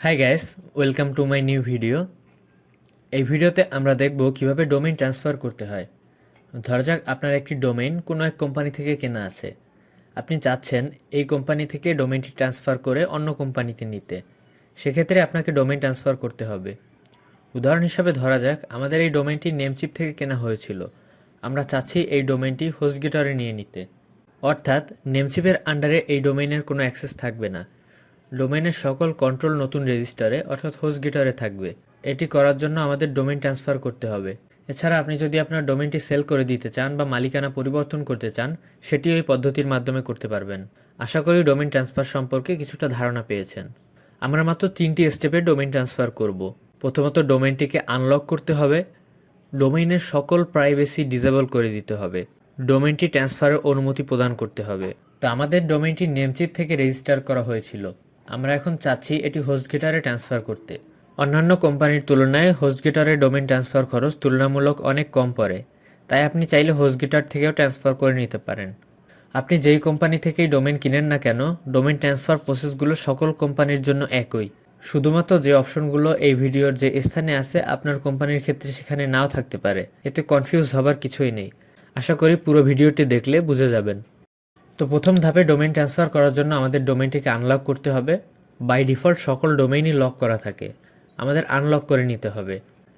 Hi guys, welcome to my new video. এই ভিডিওতে আমরা দেখব কিভাবে ডোমেইন ট্রান্সফার করতে হয়। ধরা যাক আপনার একটি ডোমেইন কোনো এক কোম্পানি থেকে কেনা আছে। আপনি চাচ্ছেন এই কোম্পানি থেকে ডোমেইনটি ট্রান্সফার করে অন্য কোম্পানিতে নিতে। সেক্ষেত্রে আপনাকে ডোমেইন ট্রান্সফার করতে হবে। উদাহরণ হিসাবে ধরা যাক আমাদের এই ডোমেইনটি নেমচিপ থেকে কেনা হয়েছিল। আমরা চাচ্ছি এই ডোমেইনটি হোস্টগেটরে নিয়ে নিতে। অর্থাৎ নেমচিপের আন্ডারে এই ডোমেইনের কোনো অ্যাক্সেস থাকবে না। ডোমেইনের সকল কন্ট্রোল নতুন রেজিস্টারে অর্থাৎ হোস্টগেটরে থাকবে। এটি করার জন্য আমাদের ডোমেইন ট্রান্সফার করতে হবে। এছাড়া আপনি যদি আপনার ডোমেইনটি সেল করে দিতে চান বা মালিকানা পরিবর্তন করতে চান, সেটিও এই পদ্ধতির মাধ্যমে করতে পারবেন। আশা করি ডোমেইন ট্রান্সফার সম্পর্কে কিছুটা ধারণা পেয়েছেন। আমরা মাত্র 3টি স্টেপে ডোমেইন ট্রান্সফার করব। প্রথমত ডোমেইনটিকে আনলক করতে হবে। ডোমেইনের সকল প্রাইভেসি ডিসেবল করে দিতে হবে। ডোমেইনটি ট্রান্সফারের অনুমতি প্রদান করতে হবে। তো আমাদের ডোমেইনটি নেমচিপ থেকে রেজিস্টার করা হয়েছিল। আমরা এখন চাচ্ছি এটি হোস্টগেটরে ট্রান্সফার করতে। অন্যান্য কোম্পানির তুলনায় হোস্টগেটরে ডোমেইন ট্রান্সফার খরচ তুলনামূলক অনেক কম পড়ে, তাই আপনি চাইলে হোস্টগেটর থেকেও ট্রান্সফার করে নিতে পারেন। আপনি যেই কোম্পানি থেকেই ডোমেইন কিনেন না কেন, ডোমেইন ট্রান্সফার প্রসেসগুলো সকল কোম্পানির জন্য একই। শুধুমাত্র যে অপশনগুলো এই ভিডিওর যে স্থানে আছে আপনার কোম্পানির ক্ষেত্রে সেখানে নাও থাকতে পারে। এতে কনফিউজ হবার কিছুই নেই। আশা করি পুরো ভিডিওটি দেখলে বুঝে যাবেন। তো প্রথম ধাপে ডোমেইন ট্রান্সফার করার জন্য আমাদের ডোমেইনটিকে আনলক করতে হবে। বাই ডিফল্ট সকল ডোমেইনই লক করা থাকে, আমাদের আনলক করে নিতে হবে।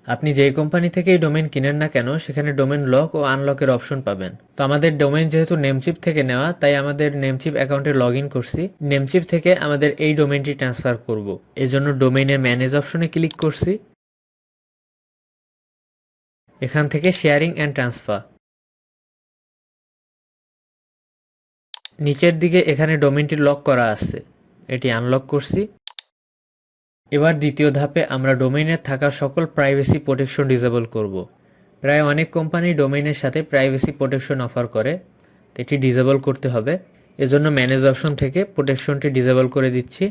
আপনি যেই কোম্পানি থেকেই ডোমেইন কিনেন না কেন সেখানে ডোমেইন লক ও আনলকের অপশন পাবেন। তো আমাদের ডোমেইন যেহেতু নেমচিপ থেকে নেওয়া, তাই আমাদের নেমচিপ অ্যাকাউন্টে লগ ইন করছি। নেমচিপ থেকে আমাদের এই ডোমেইনটি ট্রান্সফার করব। এজন্য ডোমেইনের ম্যানেজ অপশনে ক্লিক করছি। এখান থেকে শেয়ারিং অ্যান্ড ট্রান্সফার, নিচের দিকে এখানে ডোমেইনটি লক করা আছে, এটি আনলক করছি। এবার দ্বিতীয় ধাপে আমরা ডোমেইনের থাকা সকল প্রাইভেসি প্রোটেকশন ডিসেবল করব। প্রায় অনেক কোম্পানি ডোমেইনের সাথে প্রাইভেসি প্রোটেকশন অফার করে, তো এটি ডিসেবল করতে হবে। এজন্য ম্যানেজ অপশন থেকে প্রোটেকশনটি ডিসেবল করে দিচ্ছি।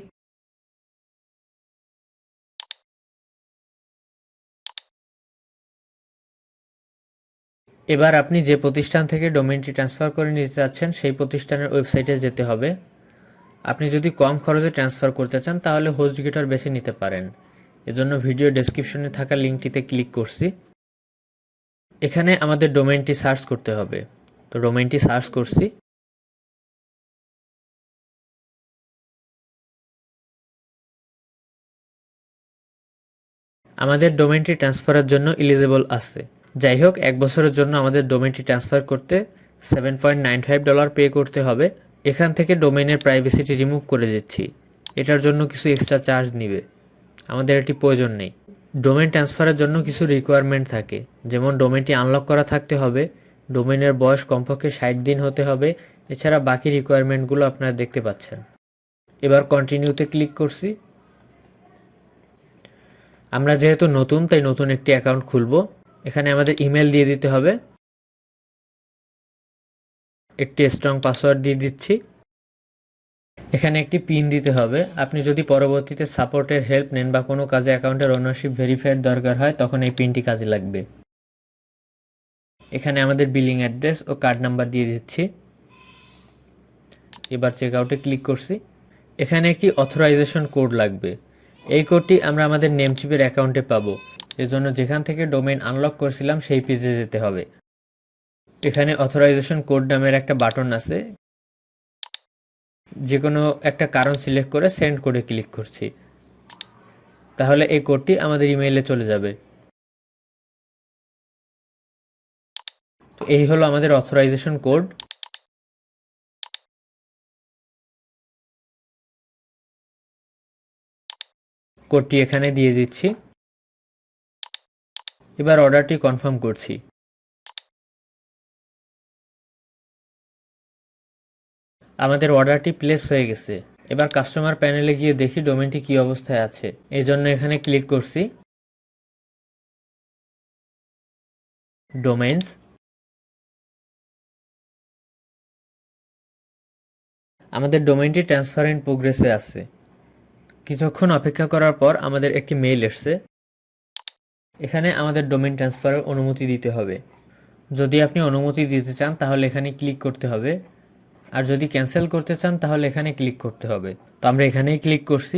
এবার আপনি যে প্রতিষ্ঠান থেকে ডোমেইনটি ট্রান্সফার করে নিতে চাচ্ছেন সেই প্রতিষ্ঠানের ওয়েবসাইটে যেতে হবে। আপনি যদি কম খরচে ট্রান্সফার করতে চান তাহলে হোস্টগেটর বেছে নিতে পারেন। এজন্য ভিডিও ডেসক্রিপশনে থাকা লিঙ্কটিতে ক্লিক করছি। এখানে আমাদের ডোমেইনটি সার্চ করতে হবে। তো ডোমেইনটি সার্চ করছি। আমাদের ডোমেইনটি ট্রান্সফারের জন্য এলিজিবল আছে। যাই হোক, 1 বছরের জন্য আমাদের ডোমেইনটি ট্রান্সফার করতে $7.95 পে করতে হবে। এখান থেকে ডোমেইনের প্রাইভেসিটি রিমুভ করে দিচ্ছি। এটার জন্য কিছু এক্সট্রা চার্জ নিবে, আমাদের এটি প্রয়োজন নেই। ডোমেইন ট্রান্সফারের জন্য কিছু রিকোয়ারমেন্ট থাকে, যেমন ডোমেইনটি আনলক করা থাকতে হবে, ডোমেইনের বয়স কমপক্ষে 60 দিন হতে হবে। এছাড়া বাকি রিকোয়ারমেন্টগুলো আপনারা দেখতে পাচ্ছেন। এবার কন্টিনিউতে ক্লিক করছি। আমরা যেহেতু নতুন, তাই নতুন একটি অ্যাকাউন্ট খুলব। এখানে আমাদের ইমেল দিয়ে দিতে হবে। একটি স্ট্রং পাসওয়ার্ড দিয়ে দিচ্ছি। এখানে একটি পিন দিতে হবে। আপনি যদি পরবর্তীতে সাপোর্টের হেল্প নেন বা কোনো কাজে অ্যাকাউন্টের ওনারশিপ ভেরিফাইয়ের দরকার হয় তখন এই পিনটি কাজে লাগবে। এখানে আমাদের বিলিং অ্যাড্রেস ও কার্ড নাম্বার দিয়ে দিচ্ছি। এবার চেক আউটে ক্লিক করছি। এখানে একটি অথরাইজেশন কোড লাগবে। এই কোডটি আমরা আমাদের নেমচিপের অ্যাকাউন্টে পাবো। এজন্য যেখান থেকে ডোমেইন আনলক করছিলাম সেই পেজে যেতে হবে। এখানে অথরাইজেশন কোড নামের একটা বাটন আছে। যে কোনো একটা কারণ সিলেক্ট করে সেন্ড কোডে ক্লিক করছি। তাহলে এই কোডটি আমাদের ইমেইলে চলে যাবে। তো এই হলো আমাদের অথরাইজেশন কোড। কোডটি এখানে দিয়ে দিচ্ছি। এবার অর্ডারটি কনফার্ম করছি। আমাদের অর্ডারটি প্লেস হয়ে গেছে। এবার কাস্টমার প্যানেলে গিয়ে দেখি ডোমেইনটি কী অবস্থায় আছে। এই জন্য এখানে ক্লিক করছি। ডোমেইনস, আমাদের ডোমেইনটি ট্রান্সফার ইন প্রোগ্রেসে আছে। কিছুক্ষণ অপেক্ষা করার পর আমাদের একটি মেইল এসেছে। এখানে আমাদের ডোমেইন ট্রান্সফারের অনুমতি দিতে হবে। যদি আপনি অনুমতি দিতে চান তাহলে এখানে ক্লিক করতে হবে, আর যদি ক্যান্সেল করতে চান তাহলে এখানে ক্লিক করতে হবে। তো আমরা এখানেই ক্লিক করছি।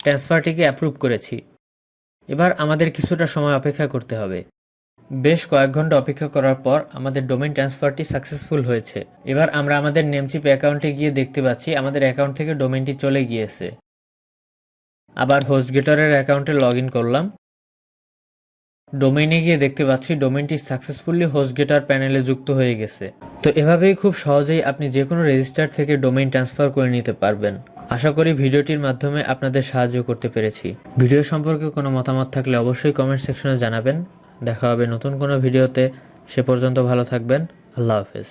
ট্রান্সফারটিকে অ্যাপ্রুভ করেছি। এবার আমাদের কিছুটা সময় অপেক্ষা করতে হবে। বেশ কয়েক ঘন্টা অপেক্ষা করার পর আমাদের ডোমেইন ট্রান্সফারটি সাকসেসফুল হয়েছে। এবার আমরা আমাদের নেমচিপ অ্যাকাউন্টে গিয়ে দেখতে পাচ্ছি আমাদের অ্যাকাউন্ট থেকে ডোমেইনটি চলে গিয়েছে। আবার হোস্টগেটরের অ্যাকাউন্টে লগ ইন করলাম। ডোমেইনে গিয়ে দেখতে পাচ্ছি ডোমেইনটি সাকসেসফুলি হোস্টগেটর প্যানেলে যুক্ত হয়ে গেছে। তো এভাবেই খুব সহজেই আপনি যে কোনো রেজিস্টার থেকে ডোমেইন ট্রান্সফার করে নিতে পারবেন। আশা করি ভিডিওটির মাধ্যমে আপনাদের সাহায্য করতে পেরেছি। ভিডিও সম্পর্কে কোনো মতামত থাকলে অবশ্যই কমেন্ট সেকশনে জানাবেন। দেখা হবে নতুন কোনো ভিডিওতে। সে পর্যন্ত ভালো থাকবেন। আল্লাহ হাফেজ।